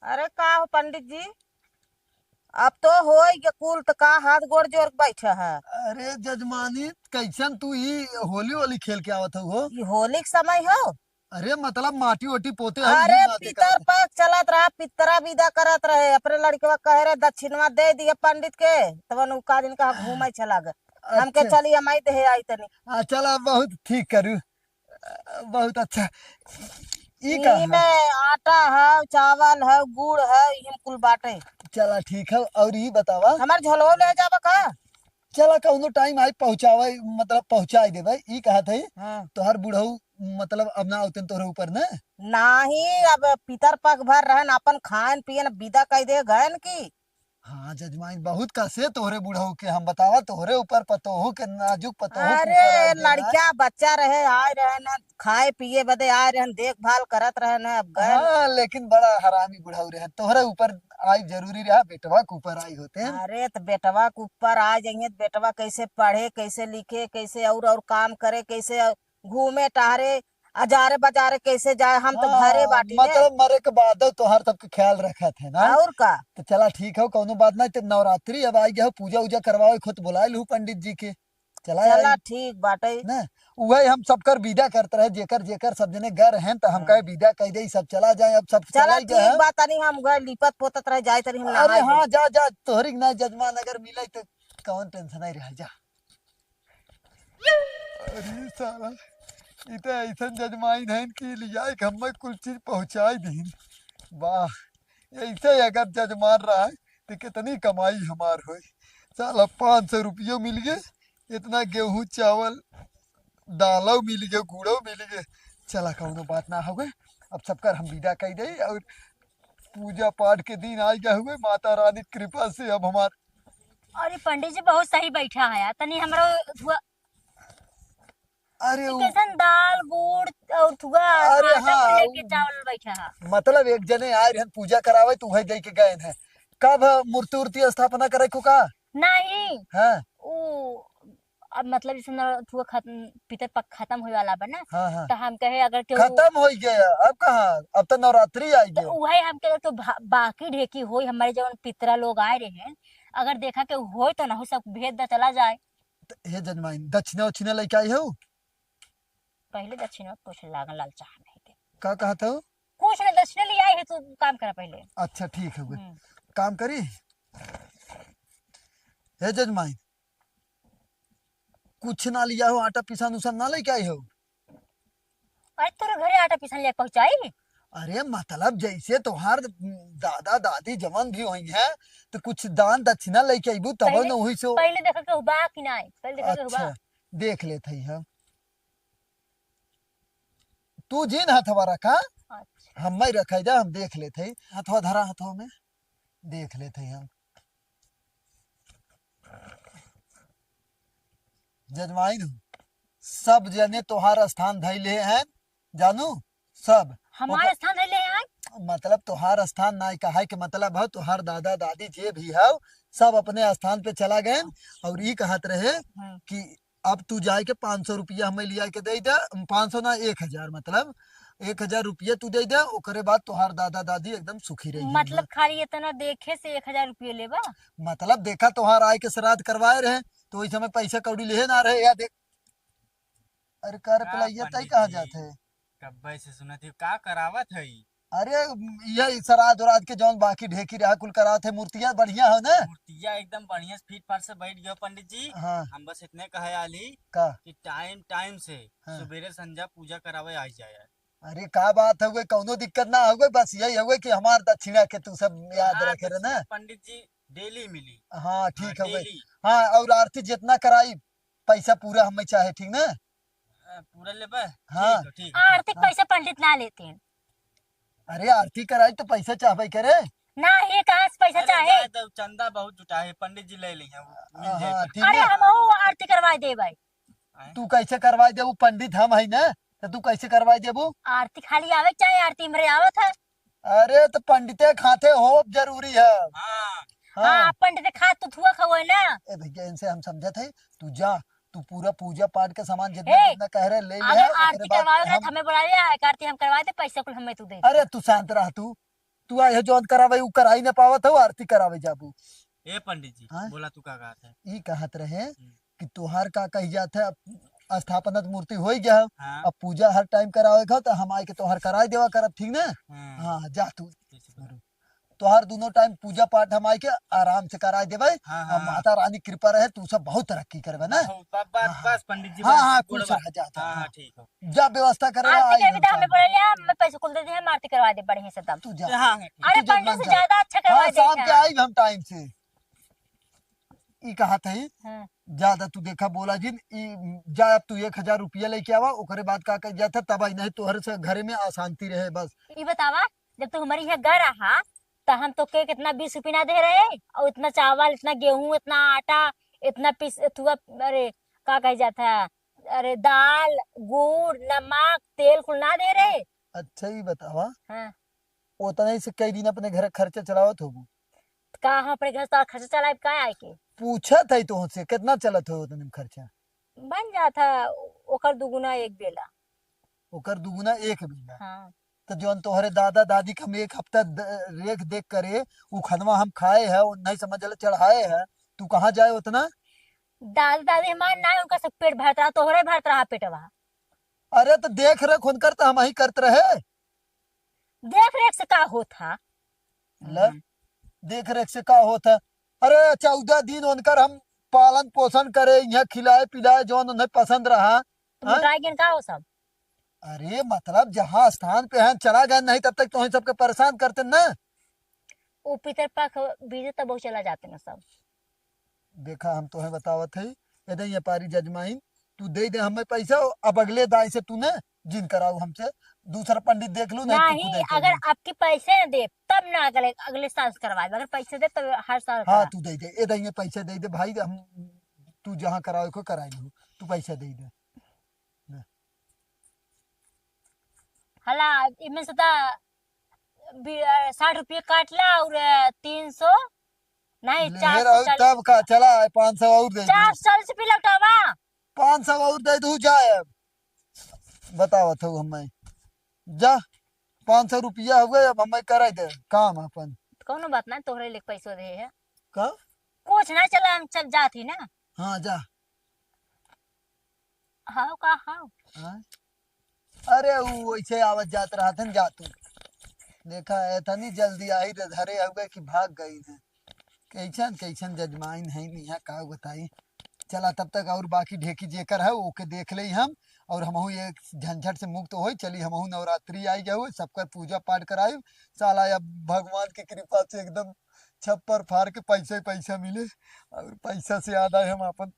अरे का हो पंडित जी। अब तो हो गया कुल तो का हाथ गोड़ जोड़ के बैठा है। अरे जजमानी, कैसन तू ही होली होली खेल के आवत हो? ये होली के समय हो। अरे मतलब माटी ओटी पोते हो यू अरे नाते पितर करत? पक चलत रहा, पितरा विदा करत रहे, अपने लड़के कह रहे दक्षिणवा दे दिए पंडित के। तवन उ का दिन का घूमे चला गए। हमके अच्छा। चली हमारी दे आई तनी। चल अब बहुत ठीक करू। बहुत अच्छा। ई का ई है? में आटा है, चावल है, गुड़ है, ये कुल बाटे। चला ठीक है। और ई बतावा। हमार झोलो ले जाबा का। चला कौनो टाइम आई पहुंचावे, मतलब पहुंचाई देवे। ई कहा थे हाँ। तोहर बुढ़ऊ मतलब अब ना आवतन तोहरे ऊपर ना। नाही, अब पितर पग भर रहन अपन खान पियन विदा कह दे गए की। हाँ जजमान, बहुत कसे तोहरे बुढ़ऊ के हम बतावा, तोहरे ऊपर पतोहू के नाजुक पतोहू के ऊपर अरे आई गए। लड़का बच्चा रहे आए रहे न, खाए पिए बदे आए रहे न, देखभाल करत रहे न, अब गए। हाँ लेकिन बड़ा हरामी बुढ़ऊ रहे, तोहरे ऊपर आई जरूरी रहा, बेटवा के ऊपर आई होते हैं। अरे तो बेटवा के ऊपर आ जाइए तो बेटवा कैसे पढ़े, कैसे लिखे, कैसे और काम करे, कैसे घूमे टहरे, अजारे बाजारे कैसे जाए। हम तो घरे हाँ बाटी ने। मतलब मरे के बाद तोहर सबके ख्याल रखा थे ना। और का। तो चला ठीक है, कोनो बात नहीं। तो नवरात्रि अब आई गया, पूजा उजा करवाओ, खुद बुला लू पंडित जी के। चला आई चला ठीक बाटे। ना। वही हम सबकर विदा करते रहे, जेकर जेकर सब जने घर हैं, तो हम कहे हाँ। विदा कह दे, सब चला जाए। अब सब चला चला ही गए ठीक हैं। बात नहीं, हम गए लिपत पोतत रह जाए तरी हम अरे नहाए जाए। हाँ, जा जा, तोहरी ना जजमान अगर मिले तो कौन टेंशन नहीं रह जा। अरे साला, इ तो ऐसा जजमाइन है कि लिया कि हमें कुछ चीज पहुंचाई दी। वाह, ऐसे अगर जजमान रहा है तो कितनी कमाई हमार हुई। साला 500 रुपये मिल गए, इतना गेहूं चावल दालो मिल गए, गुड़ो मिल गए। चला कौनो बात ना हो गए। अब सबकर हम विदा कह दे, और पूजा पाठ के दिन आ गए हुए, माता रानी की कृपा से अब हमार। अरे पंडित जी बहुत सही बैठा है तनी हमरो अरे ई वो, कैसन दाल गुड़ और थुआ अरे आटा कुल हाँ लेके चावल बैठा है। मतलब एक जने आए रहन पूजा करावे, तो वही दे के गए हैं। कब मूर्ति उर्ति स्थापना करे को का? नहीं हाँ ऊ अब मतलब जैसे थुआ खत्म पितर पक खत्म होए वाला बा ना। हाँ हाँ। तो हम कहे अगर केहू खत्म हो गया, अब कहाँ, अब तो नवरात्रि आई तो गयो। वही हम कहे तो बाकी ढेकी होई हमारे जवन पितरा लोग आए रहे हैं। अगर देखा के होई तो ना हो सब भेद दा चला जाए। तो हे जजमाइन, दक्षिणा उक्षिणा लेके आई हो? पहले दक्षिण में कुछ लागल लालचा नहीं के का कहा था? कुछ ना दक्षिण ले आए है तो काम करा पहले। अच्छा ठीक है, हम्म। काम करी। हे जजमाइन, कुछ ना लिया हो, आटा पिसान उसान ना लेके आई हो? अरे तोरे घरे आटा पिसान ले पहुंचाई। अरे मतलब जैसे तोहार दादा दादी जवान भी हुई हैं, तो कुछ दान दक्षिणा लेके आईबू तब पहले न हुई सो। पहले देखा के हुबा कि नहीं पहले देखा के हुबा। अच्छा, देख लेते ही हम। तू जिन हथवा रखा, अच्छा हम मैं रखा जा, हम देख लेते ही। हथवा धरा हथवा में, देख लेते ही हम। जजमाइन, सब जने तोहार स्थान धैले हैं, जानू, सब। हमारे स्थान ले आए। मतलब तोहार स्थान ना का है, कि मतलब है तोहार दादा दादी जे भी है सब अपने स्थान पे चला गए। और ये कहत रहे हम्म। कि अब तू जाए के 500 रुपया हमें लिया के दे दे। 500 ना 1000, मतलब 1000 रुपया तू दे दे, ओकरे बाद तोहार दादा दादी एकदम सुखी रही है। मतलब खाली इतना देखे से 1000 रुपये लेबा। मतलब देखा तोहार आय के श्राद्ध करवाए रहे, तो वही समय पैसा कौड़ी ले ना रहे या देख। अरे कर का पेला तय पंडित कहाँ जी, जाते है? कब्बे से सुनत ही का करावत हई? अरे ये श्राद्ध उराद के जौन बाकी ढेकी रहा कुल करा थे, मूर्तियां बढ़िया हो ना। मूर्तिया एकदम बढ़िया से फीट फाट से बैठ गयो पंडित जी। हाँ। हम बस इतने कहे आली का? कि टाइम टाइम से हाँ। सवेरे संध्या पूजा करावे आ जाए। अरे का बात है, कौनो दिक्कत ना हो, बस यही है कि हमार दक्षिणा के तू सब याद हाँ रखे रहे दक्षिणा ना। पंडित जी डेली मिली। हाँ हाँ ठीक है। डेली। हाँ, और आरती जितना कराई पैसा पूरा हमें चाहे, ठीक ना? पूरा लेबे? हाँ। ठीक है ठीक है ठीक। आर्थिक पैसा पंडित ना लेते हैं। अरे आरती कराई तो पैसा चाहे करे। ना ये कहाँ से पैसा अरे चाहे। जाए तो चंदा बहुत जुटा है, पंडित जी ले ली है, वो मिल जाए हाँ ठीक अरे है। हम आरती करवा दे भाई। आए? तू कैसे करवाई दे, वो पंडित हम है ना, तो तू कैसे करवाई दे वो? आरती खाली आवे चाहे आरती मरे आवत है। अरे तो पंडिते खाते हो जरूरी है। हाँ हाँ। हाँ पंडित खा तो थुआ खवो ना। ए भैया, इनसे हम समझे थे। तू जा, तू पूरा पूजा पाठ का सामान जितना हे जितना कह रहे ले ले, अगर ओकरे आरती बाद करवावे ना तो हम। हमें बुलावे आए आरती हम करवाए थे पैसा कुल हमें तू दे। अरे तू शांत रह तू। तू आए जौन करावे उ कराई ना पावत हो, आरती करावे जाबू। ए पंडित जी हाँ? बोला तू का कहत है। ई कहत रहे कि तुहार का कही जात है, स्थापना मूर्ति हो गया है, हाँ अब पूजा हर टाइम करावे का तो हम आए के तोहर कराई देवा करब, ठीक ना? हाँ हाँ जा तू, कैसे बोला? तोहर दोनों टाइम पूजा पाठ हम आए के आराम से कराई देवे। हाँ और हाँ माता रानी कृपा रहे, तू सब बहुत तरक्की करबे ना। बस बस पंडित जी हाँ बस हाँ गोड़ खुश बा- रह जाता। हाँ हाँ हाँ ठीक हो। जा व्यवस्था करे आरती आई के भी तो हमें बोले लिया, मैं पैसे कुल दे दिए, हम आरती करवा दे बढ़िया से तब। तू जा। हाँ हाँ ठीक। अरे तू पंडित जजमान से जा। ज्यादा अच्छा हाँ करवा शाम देते के हैं। आई हम टाइम से। ई कहत है हाँ। ज्यादा तू देखा बोला जिन ई जा, अब तू 1000 रुपया लेके आवा, ओकरे बाद का कह जाता तब आई, नहीं तोहर से घरे में अशांति रहे बस। ये बतावा, जब तू हमारी यहाँ घर रहा तो हम तो के कितना 20 रुपया ना दे रहे, और इतना चावल, इतना गेहूं, इतना आटा, इतना पीस थुआ, अरे का कह जाता है, अरे दाल, गुड़, नमक, तेल कुल ना दे रहे। अच्छा ही बतावा, हाँ। उतना ही से कई दिन अपने घर खर्चा चलावत हो? का हम अपने घर से खर्चा चलाए का आए के पूछत है तो से कितना चलत हो उतने में खर्चा? बन जाता, ओकर दुगुना एक बेला। ओकर दुगुना एक बेला। हाँ। तो जौन तोहरे दादा दादी के हम एक हफ्ता रेख देख करे उ खनवा हम खाए है, वो नहीं समझ ले चढ़ाए है, तू कहाँ जाए उतना? दादा दादी हमारे ना, उनका सब पेट भरत रहा, तोहरे भरत रहा पेटवा। अरे तो देख रेख उनकर तो हम ही करते रहे। देख रेख से का होता। ल देख रेख से का होता? अरे 14 दिन उनकर हम पालन पोषण करे, यहाँ खिलाए पिलाए जौन उन्हें पसंद रहा। तो हाँ? मोटाई गिन का हो सब। अरे मतलब जहाँ स्थान पे हैं चला गया, नहीं तब तक तो सबके परेशान करते ना। वो पितर पख बीजे तब वो चला जाते ना सब। देखा हम तो है बतावत है, यदि ये पारी जजमाइन तू दे दे हमें पैसा, अब अगले दाई से तू ने जिन कराऊ हमसे, दूसरा पंडित देख लू, नहीं तू नहीं, खुद ही कर अगर ले। आपके पैसे न दे तब ना अगले अगले साल से करवाए, अगर पैसे दे तब हर साल हाँ करा। तू दे दे, ये दे पैसे दे दे भाई, हम तू जहाँ करावे को कराई लू, तू पैसा दे दे। हला इनमें से 60 रुपये काट ला, और 300 नहीं ले 440, तब का चला 500 और दे दू, 440 रुपये लौटावा। 500 और दे दू जाए। अब बतावत हूँ हमें, जा 500 रुपया हुए, अब हमें कराई दे काम अपन। कौनो बात ना, तोहरे लिए पैसो दे है, का? कुछ ना चला, हम चल जाती ना। हाँ जा। हाँ का हाँ। हाँ? अरे वो ऐसे आवत जात रहा था जा तू देखा इतनी जल्दी आई रे धरे हुए कि भाग गई है। कैसन कैसन जजमाइन है यहाँ का बताई। चला तब तक और बाकी ढेकी जेकर है ओके देख ले हम, और हमहू ये झंझट से मुक्त हो चली, हमहू नवरात्रि आई जाओ, सबका पूजा पाठ कराई, साला अब भगवान की कृपा से एकदम छप्पर फाड़ के पैसा ही पैसा मिले, और पैसा से याद आए हम अपन,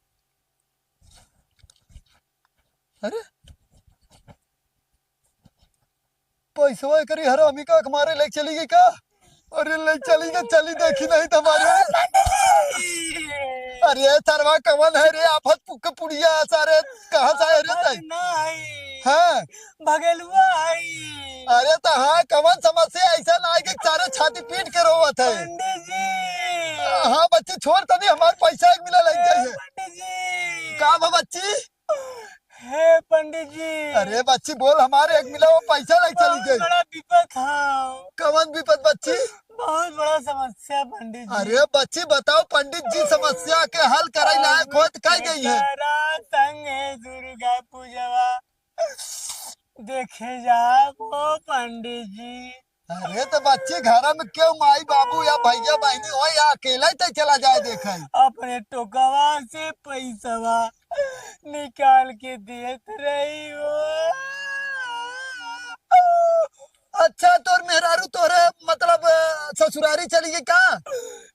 अरे पैसा करी हरामी का हमारे ले चली गई का? अरे ले चली गई, चली देखी नहीं तुम्हारे। अरे सरवा कवन है रे, आफत पुक पुड़िया सारे कहाँ से आए रे ताई? नहीं हाँ भगेलुआ आई। अरे तो हाँ कवन समस्या ऐसा ना आई कि सारे छाती पीट के रोवत है। पंडित जी हाँ बच्ची छोड़ तनी, हमारे पैसा एक मिला लग जाए। पंडित जी का बा बच्ची? हे पंडित जी अरे बच्ची बोल, हमारे एक मिला वो पैसा लग चली बहुत गई। बड़ा विपद था, कवन विपद बच्ची? बहुत बड़ा समस्या पंडित जी। अरे बच्ची बताओ, पंडित जी समस्या के हल कराई लायक होत कह गई है। तारा संग है दुर्गा पूजवा देखे जा वो पंडित जी। अरे तो बच्ची घर में क्यों माई बाबू या भैया बहनी हो या अकेला ही तो चला जाए देखा। अपने टोकवा से पैसवा निकाल के देत रही हो। अच्छा तोर मेहरारू तोरे मतलब ससुरारी चली गई का?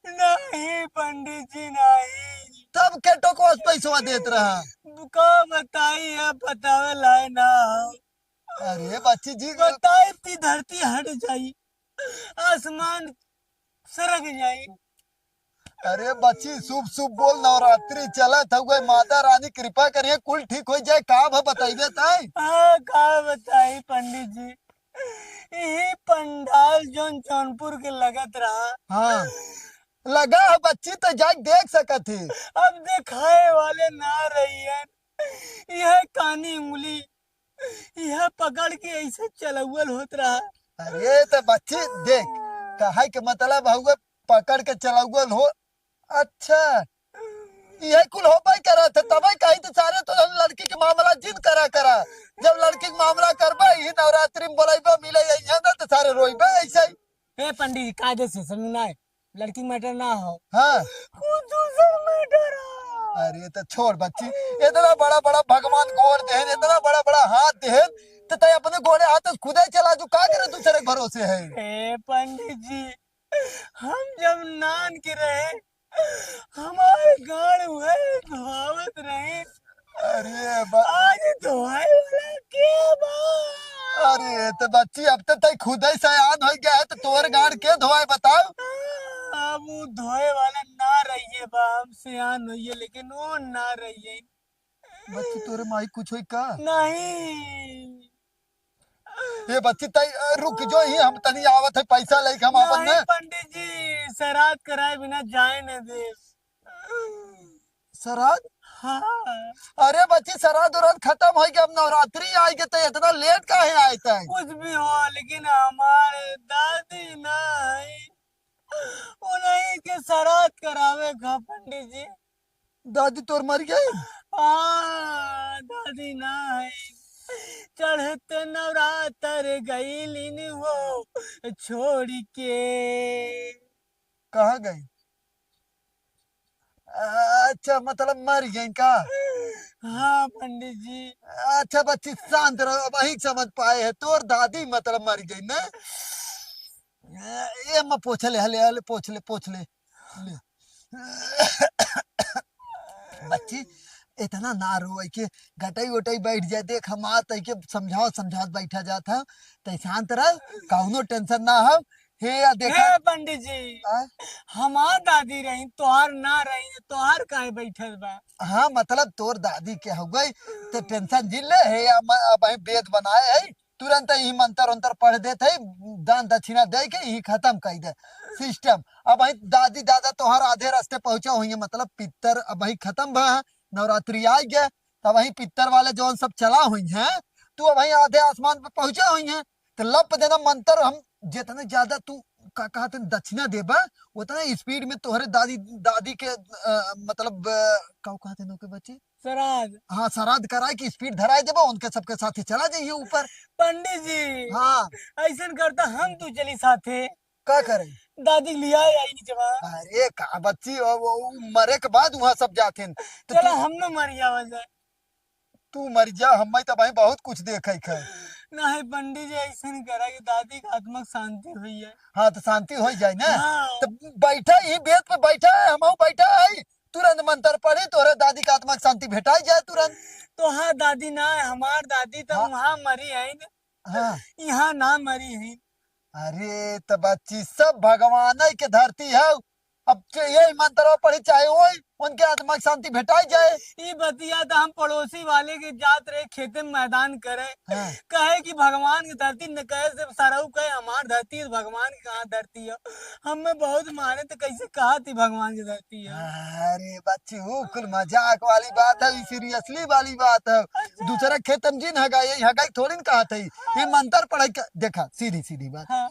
नहीं पंडित जी नहीं, तब के टोको पैसा देत रहा? को बताई है बतावे लाए ना। अरे बच्ची जी बताए थी धरती हट जाई, आसमान सरक जाई। अरे बच्ची शुभ शुभ बोल, नवरात्रि चलत हुए, माता रानी कृपा करिए कुल ठीक हो जाए, का भा बताइए ताई। हाँ का बताई पंडित जी, यही पंडाल जोन जौनपुर के लगत रहा। हाँ लगा है बच्ची तो जाके देख सकत थी। अब दिखाए वाले ना रही है, यह कानी उंगली यह पकड़ के ऐसे चलौल होत रहा। अरे तो बच्ची देख, कहा के मतलब हुआ पकड़ के चलाउल हो। अच्छा ये कुल हो पाई करा था तब कही तो सारे तो लड़की के मामला जिन करा करा। जब लड़की के मामला करबा ही नवरात्रि में बोलाइबा मिले यहाँ ना तो सारे रोइबा ऐसे ही। हे पंडित जी कायदे से समझना है, लड़की मैटर ना हो, हाँ कुछ दूसरा मैटर हो। अरे तो छोड़ बच्ची, इतना बड़ा बड़ा भगवान गोर देहन, इतना बड़ा बड़ा हाथ देहन, तो तय अपने गोरे हाथ खुद ही चला जो का करे दूसरे के भरोसे है। हे पंडित जी हम जब नान के रहे हमारे गाड़ हुए धोवत रहे, अरे आज धोए वाला क्या बा? अरे तो बच्ची अब तो तय खुद ही सयान हो गया है तो तोर गाड़ के धोए बताओ। अब वो धोए वाला ना रहिए बा, हम सियान होइए लेकिन वो ना रहिए। बच्ची तोरे माई कुछ हुई का? नहीं ये बच्ची तय रुक जो ही हम तनी आवत है पैसा लेके हम अपन नहीं ने। पंडित जी श्राद्ध कराए बिना जाए न दे। श्राद्ध? हाँ अरे बच्ची श्राद्ध उराद्ध खत्म हो गया, अब नवरात्रि आएगी तो इतना लेट काहे आए तय? कुछ भी हो लेकिन हमारे दादी नहीं, उन्हीं के श्राद्ध करावे का पंडित जी। दादी तोर मर गई? हाँ दादी नहीं, चढ़ते नवरात्र गईलिन हो छोड़ के। कहाँ गई? अच्छा मतलब मर गई का? हाँ पंडित जी। अच्छा बच्ची शांत रहो, अब वही समझ पाए है तोर दादी मतलब मर गई ना। ये मैं पोछ ले हले हले पोछ ले ले। बच्ची इतना ना रो के गटई वटई बैठ जाए, देख हम आत के समझाओ बैठा जाता तो शांत रह, कौनो टेंशन ना हो। हे या देखा हे पंडित जी हमार दादी रही तोहार ना रही, तोहार काहे बैठल बा? हाँ मतलब तोर दादी के हो गई तो टेंशन जिल ले। हे या अब वेद बनाए है, तुरंत ही मंत्र अंतर पढ़ देते है, दान दक्षिणा दे के ही खत्म कर दे सिस्टम। अब दादी दादा तोहर आधे रास्ते पहुंचा हुई है, मतलब पितर अब खत्म भा, नवरात्रि आ गया तब वही पितर वाले जो सब चला हुई है, तू अब आधे आसमान पे पहुंचा हुई है तो लप देना मंत्र। हम जितने ज्यादा तू का कहते दक्षिणा देबा उतना स्पीड में तोहरे दादी दादी के मतलब का कहते के बच्चे श्राद्ध। हाँ श्राद्ध कराए की स्पीड धराए देबा, उनके सबके साथ चला जाइए ऊपर। पंडित जी हाँ ऐसा करता हम तू चली साथे, का करे? दादी लिया आई नीचे बा। अरे का बच्ची वो मरे के बाद वहाँ सब जाते हैं तो चलो हम न मर जावा जाए। तू मर जा, हम तो भाई बहुत कुछ देखे है। नहीं पंडित जी ऐसा करा कि दादी की आत्मा शांति हुई है। हाँ तो शांति हो जाए ना। हाँ। तो बैठा ही बेद पे बैठा है, हम बैठा है, तुरंत मंत्र पढ़े तोरे दादी का आत्मा की शांति भेटाई जाए तुरंत। तो हाँ दादी ना है, हमार दादी तो हाँ। वहाँ मरी है न, हाँ यहाँ ना मरी है। अरे तो बच्ची सब भगवान के धरती है, अब यही मंत्र पढ़ी चाहे वो उनके आत्मा की शांति भेटाई जाए। ये बतिया तो हम पड़ोसी वाले के जात रहे खेते में मैदान करे, हाँ। कहे कि भगवान की धरती न कहे से सरऊ कहे हमार धरती है, भगवान की कहाँ धरती है। हमें बहुत मारे तो कैसे कहा थी भगवान की धरती है। अरे बच्ची वो कुल मजाक वाली बात है, सीरियसली वाली बात है। दूसरा खेत में जिन हगा यही हगाई थोड़ी न कहा था, ये मंत्र पढ़ाई देखा सीधी सीधी बात। हाँ।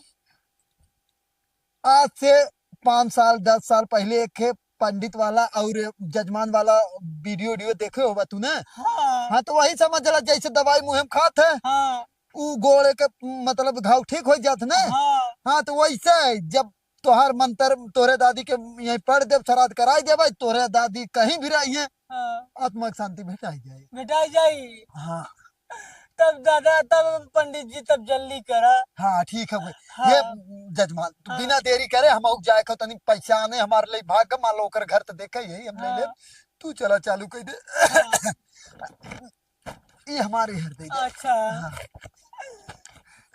आज से 5 साल 10 साल पहले एक पंडित वाला और जजमान वाला वीडियो देखे होगा तू ना। हाँ। हाँ तो वही समझ ला, जैसे दवाई मुँह में खाते है हाँ। उ गोड़े के मतलब घाव ठीक हो जात ना। हाँ। हाँ तो वैसे जब तोहर मंत्र तोरे दादी के यही पढ़ देव श्राद्ध कराई दे भाई, तोरे दादी कहीं भी रही है हाँ। आत्मा की शांति भेटाई जाए। बेटा जाई हाँ तब दादा तब पंडित जी तब जल्दी करा। हाँ ठीक है भाई। हाँ। ये जजमान तू बिना देरी करे हम जाए को तनी पैसा आने हमारे लिए भाग मान लो ओकर घर तो देखा ही हम ले ले। हाँ। तू चला चालू कर दे। हाँ। ये हमारे घर दे जा। अच्छा। हाँ।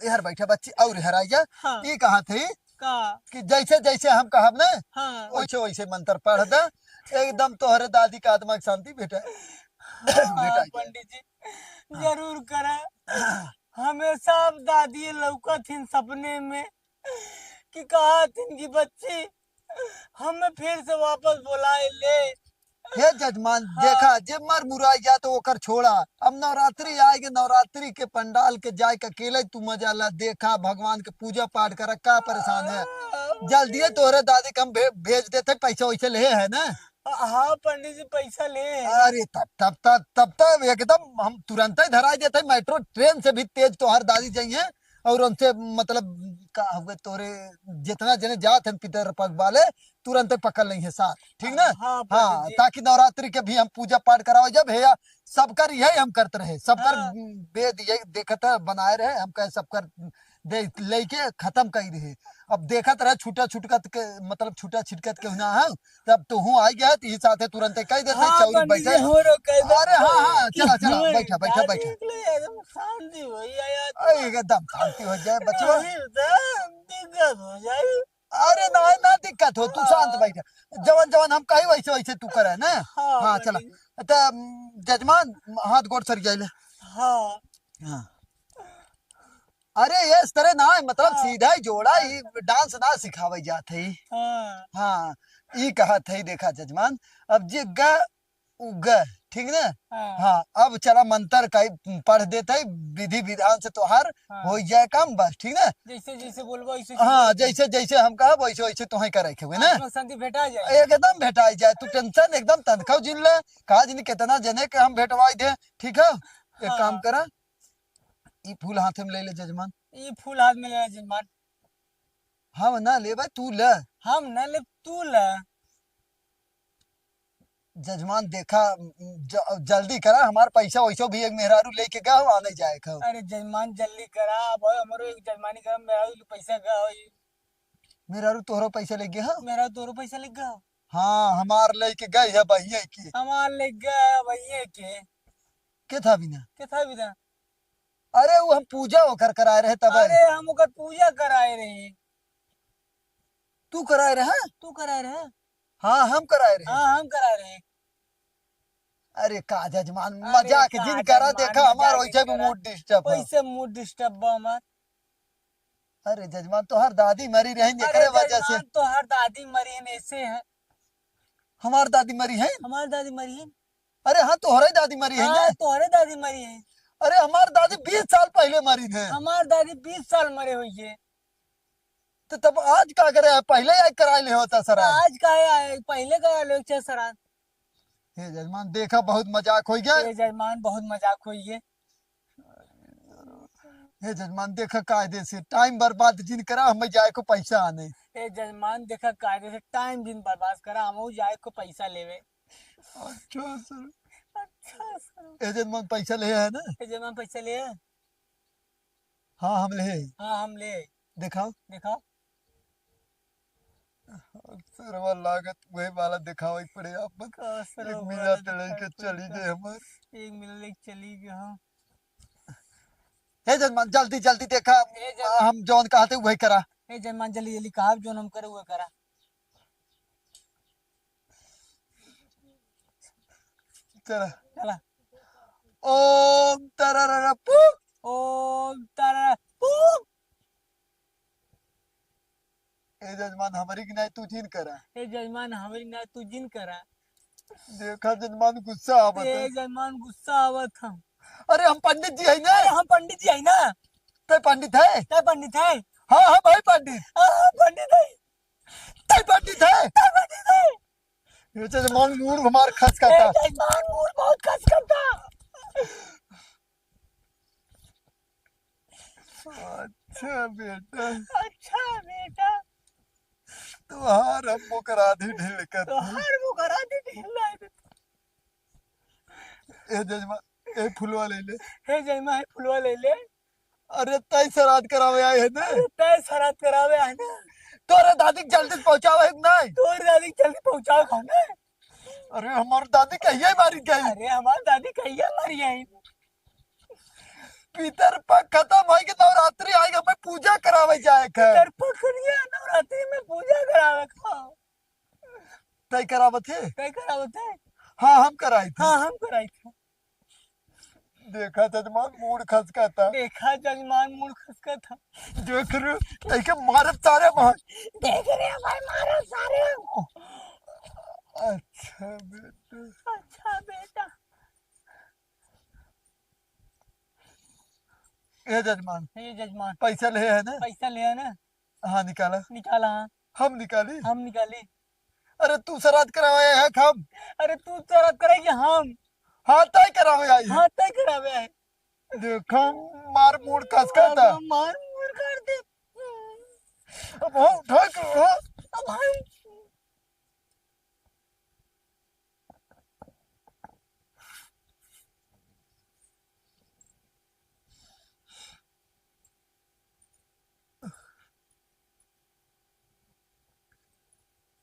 यार बैठा बच्ची और हर आई जा। हाँ। ये कहा थे का कि जैसे जैसे हम कहब ना हाँ। वैसे वैसे मंत्र पढ़ दे, एकदम तोहरे दादी का आत्मा की शांति भेटा हाँ, पंडित जी जरूर करा। हमेशा अब दादी लौका थी सपने में कि कहा थी कि बच्ची हमें फिर से वापस बुलाए ले, हे जजमान देखा जे मर मुराई जा तो ओकर छोड़ा। अब नवरात्रि आएगी, नवरात्रि के पंडाल के जाए के अकेले तू मजा ला। देखा भगवान के पूजा पाठ कर, का परेशान है। जल्दी तोहरे दादी के हम भेज देते, पैसा वैसे ले है ना। हाँ पंडित जी पैसा ले। अरे तब एकदम हम तुरंत ही धरा देते। मेट्रो ट्रेन से भी तेज तोहर दादी जाइए और उनसे मतलब का हुए तोरे जितना जने जात हैं पितर पग वाले तुरंत ही पकड़ लेंगे साथ, ठीक ना। हाँ हाँ पंडित जी। ताकि नवरात्रि के भी हम पूजा पाठ कराओ जब भैया सबकर यही हम करते रहे, सबकर हाँ। वेद यही देखत बनाए रहे, हम कहे सबकर दे लेके खत्म कर रहे। अब देखत रहे छूटा छुटकत के मतलब छूटा छिटकत के ना है, तब तो हूँ आई गया ती साथे तुरंत कह देते हाँ चौरी पंडित जी बैठे। हमरो कह दे। अरे हाँ हाँ चला चला हमारी बैठा बैठा दादी बैठा। निकले एकदम शांति हो जाए। एकदम शांति हो जाए बचवा। दिक्कत हो जाए। अरे ना ना दिक्कत हो, तू शांत बैठ। जवन जवन हम कही वैसे वैसे तू करे ना। हाँ हाँ चला पंडित जी। तो जजमान हाथ गोड़ सर जाइले। हाँ हाँ अरे ये इस तरह ना है, मतलब हाँ। सीधा ही जोड़ा ही डांस ना सिखावे जात है। हाँ हाँ ये कहा था। देखा जजमान अब जे ग उग, ठीक ना। हाँ हाँ अब चला मंत्र का पढ़ देते विधि विधान से तोहार हाँ। हो जाए काम बस, ठीक ना। जैसे जैसे बोलबो वैसे हाँ जैसे जैसे हम कहा वैसे वैसे तुम्हें करे हुए ना। आत्मा शांति भेटा जाए। एकदम भेटाई जाए, तू टेंशन एकदम तनखा जिन ले। कहा जिन कितना जने के हम भेटवाई दे, ठीक है। एक हाँ। काम करा ई फूल हाथ में ले ले जजमान। ये फूल हाथ में ले जजमान। हाँ ना ले भाई तू ले। हम न ले तू ले। जजमान देखा जल्दी करा, हमारा पैसा वैसा भी एक मेहरारू लेके गया हो आने जाए का। अरे जजमान जल्दी करा भाई हमारो एक जजमानी करा मेरा पैसा का मेहरारू तोहरो पैसा ले गया। मेरा 2 पैसा लिख गया। हाँ हमार लेके गए है भैया की। हमार लिख गया भैया के था बिना। के था विदा। अरे वो हम पूजा होकर कराए रहे तब। अरे हम ओकर पूजा कराए रहे। तू कराए रहे। तू कराए रहे। हाँ हम कराए रहे। हाँ हम कराए रहे। अरे का जजमान अरे मजाक का जिन करा जजमान, देखा हमार मजाक वैसे भी करा। मूड डिस्टर्ब है। पैसे मूड डिस्टर्ब बा हमार। अरे जजमान तो हर दादी मरी रही अरे करे वजह से। जजमान तो हर दादी मरी है ऐसे है। हमार दादी मरी है। हमारी दादी मरी है। अरे हाँ तोहरे दादी मरी है ना। हाँ तोहरे दादी मरी है। अरे हमार दादी 20 साल पहले मरी है। हमार दादी 20 साल मरे हुई है। तो तब आज का करे पहले ही कराए ले होता सर। आज का है पहले का लोग सरान। हे जजमान देखा बहुत मजाक हो गया। ये जजमान बहुत मजाक हुई है। हे जजमान देखा कायदे से टाइम बर्बाद जिन करा हमें जाए को पैसा आने। ये जजमान देखा कायदे से टाइम दिन बर्बाद करा हम जाए को पैसा लेवे। अच्छा सर। अच्छा सर। हे जजमान पैसा ले है ना। ये जजमान पैसा ले। हाँ हम ले। हाँ हम ले। दिखाओ दिखाओ। सर वाला लागत वही वाला दिखाओ एक पड़े आप सर एक वो मिला वाला तड़े के दिखाई चली पड़ता। गए हमार। 1 मिनट लेके चली गया हम। हे जजमान जल्दी जल्दी देखा हे जजमान। हम जौन कहते वही करा। ये जजमान जल्दी जल्दी कहा जो हम करे वो करा। चला चला। ओम तरररा पू। ओम तारा पू। हे जजमान हमारी की नहीं तू जिन करा। ये जजमान हमारी ना तू जिन करा। देखा जजमान गुस्सा आवत ये है। जजमान गुस्सा आवत हम। अरे हम पंडित जी है ना। अरे हम पंडित जी है ना। ते पंडित है। क्या पंडित है। हाँ हाँ भाई पंडित। हाँ पंडित है। ते पंडित है। क्या पंडित है। ये जजमान मूड हमार खस ये करता। जजमान मूड बहुत खस करता। अच्छा बेटा अच्छा बेटा। तुहार हम वो करा दी ढील कर। तो हर वो करा दे ढीला है। ए जजमान ए फुलवा ले ले। हे जजमान फुलवा ले ले। अरे तय श्राद्ध करावे आए है ना। तय शराब करावे है ना। तोरे दादी के जल्दी पहुंचावे है कि नहीं। तोर दादी जल्दी पहुंचाओ खाना। अरे हमार दादी कहिए मारी गई। अरे हमारी दादी कहिया मरी है। पीतर पक खत्म होई के नवरात्रि आएगा मैं पूजा करावे जाए का। तर पकड़िया नवरात्रि में पूजा करावे खाओ। तय करावत है। तय करावत है। हाँ हम कराई थे। हाँ हम कराई थे। देखा जजमान मूड खस का था। देखा जजमान मूड खसका था। देख रहे तय के मारत सारे मार। देख रहे हैं भाई मारो सारे। अच्छा बेटा। अच्छा बेटा। ये जजमान ये जजमान पैसा ले है ना? पैसा लिया ना? हाँ निकाला। निकाला हाँ। हम निकाली। हम निकाले। अरे तू श्राद्ध करवाया है हम? अरे तू शराब करेगी हम? हाँ तय करावे आई है। हाँ तय करावे है। देखो मार मूड कस का था। अब मार मुर कर दे। अब हो उठा के हो। अब हम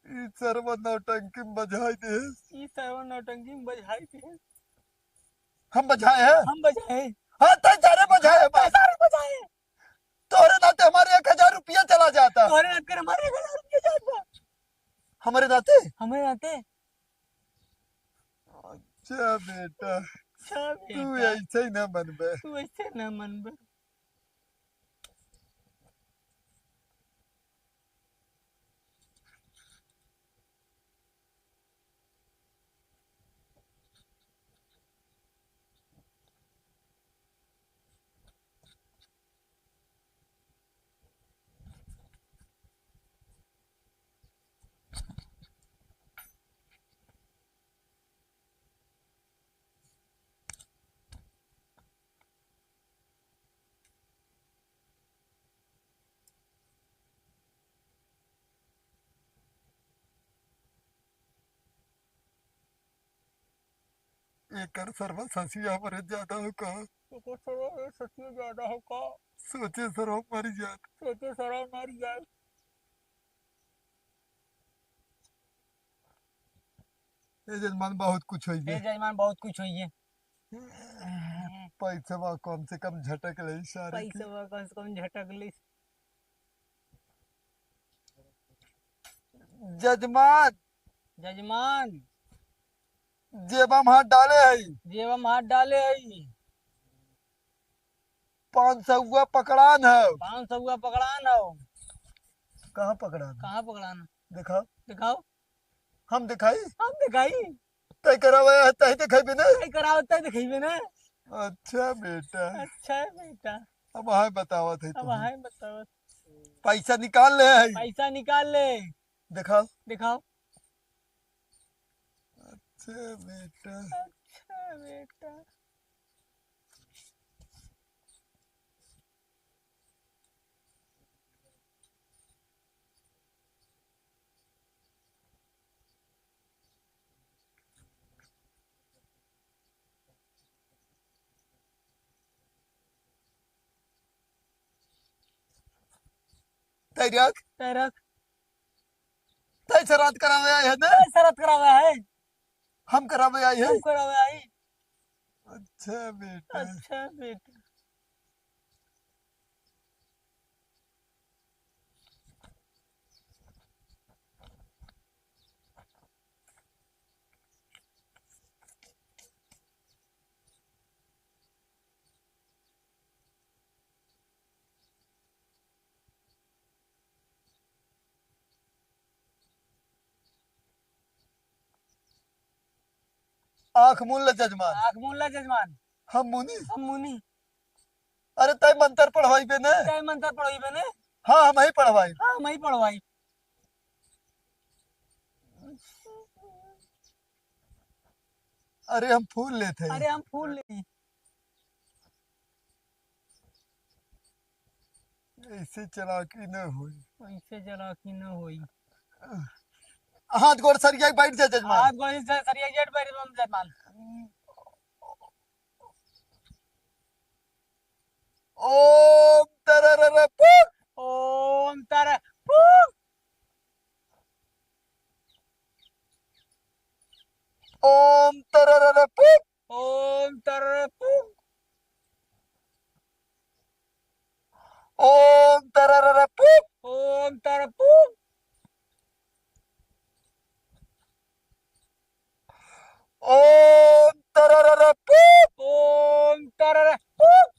ई सर्व नौटंकी बजाई दे। ई सर्व नौटंकी में बजाई थी। हम बजाए हैं। हम बजाए। हाँ तय सारे बजाए हैं। सारे बजाए। तोरे नाते हमारे 1000 रुपया चला जाता। और रात कर हमारे 1000 रुपया जाता। हमारे नाते। हमें आते। अच्छा बेटा अच्छा तू बेटा ऐसे ही ना बनबे। तू ऐसे ना मन बे। एकर सर्व ससिया मरे ज्यादा हो का। तो सर्व सच्ची ज्यादा हो का। सोचे सर्व मर जात। सोचे सर्व मर जाए। ये जजमान बहुत कुछ हो ये गए। जजमान बहुत कुछ हुई है। पैसा कम से कम झटक रही सारे की। पैसा कम से कम झटक ली। जजमान जजमान जेब हम हाथ डाले है। जेब हम हाथ डाले है। 500 पकड़ान है। 500 का पकड़ान हो। कहाँ पकड़ान? कहाँ पकड़ान? दिखाओ। दिखाओ। हम दिखाई। हम दिखाई। तय करावे है तय दिखाई भी नहीं। कई करावत है दिखाई ना। अच्छा बेटा अच्छा है बेटा। अब हाय बतावा थे अब तुम। हाय बताओ। पैसा निकाल ले है। पैसा निकाल ले। दिखाओ। दिखाओ। अच्छा बेटा अच्छा बेटा। तय रख। तय रख। तय श्राद्ध करावे आए है ना? तय शरत करावा है। हम करावे आए है। हम करावा आई। अच्छा बेटा अच्छा बेटा। आंख मूल ले जजमान। आँख मूला जजमान। हम मुनी। हम मुनि। अरे तय मंत्र पढ़वाई बे ने। तय मंत्र पढ़ोई बने। हाँ हम ही पढ़वाई। हाँ मैं ही पढ़वाई। अरे हम फूल लेते हैं। अरे हम फूल ले। ऐसे चालाकी न हुई। ऐसे चला कि न होई। हाथ गोड़ सरिया के बैठ जा जजमान। हाथ गोली से सरिया जेट पर जजमान। ओम तररर पुक। ओम तारा फूक। ओम तररर पुक। ओम तारा फूक। ओम तररर पुक। ओम तारा फूक। ओम तररर पुक। ओम तारा फूक।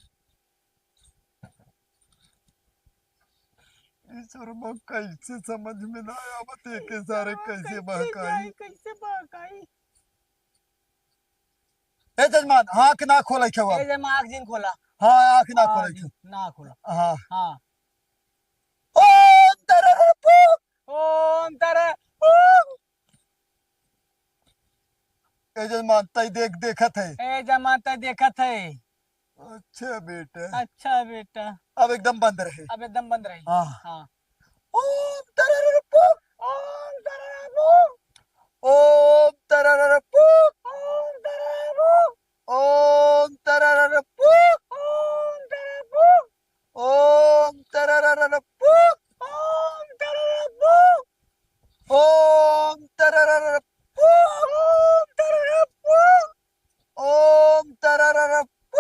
ईश्वर में कैसे समझ में ना आया बते के सारे कैसे बहकाई। कैसे बहकाई। ए जजमान आँख ना खोले छो ए अब। जमा आँख जिन खोला। हाँ आँख ना हाँ खोले जी, छो। ना खोला। हाँ हाँ। ओम तरररपू। ओम तारा ए जजमान तई देखत है। ए जमाता देखत है। अच्छा बेटा अच्छा बेटा। अब एकदम बंद रहे। अब एकदम बंद रही। हाँ हाँ। ओम तरररपू। ओम तारा ओम तरररपू। ओम तारा ओम तरररपू। ओम तारा ओम तरररपू। ओम तारा ओम तरररपू। ओम तारा ओम तरररपू।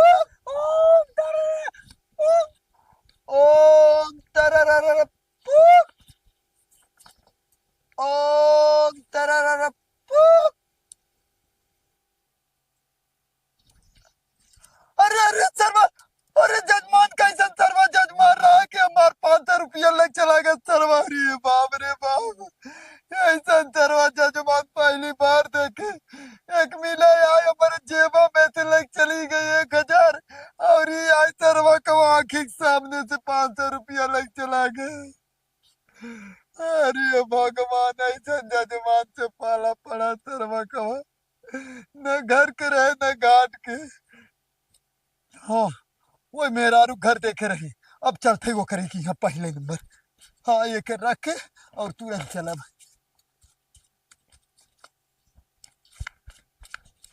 ओम तारा ओम तरररपू। ओम तरररपू। अरे अरे सरवा। अरे जजमान कैसे सरवा जजमान रहा कि हमार 500 रुपया लग चला गया सरवा। अरे बाप रे बाप। ऐसा सरवा जजमान पहली बार देखे। एक मिला आए हमारे जेबा में से लग चली गई 1000 और ये आई सरवा को आंखी के सामने से 500 रुपया लग चला गया। अरे भगवान ऐसा जजमान से पाला पड़ा सरवा का। न घर के रहे न घाट के। हाँ वो मेहरारू घर देखे रही। अब चलते वो करेगी यहाँ पहले नंबर। हाँ ये कर रख के और तुरंत चला।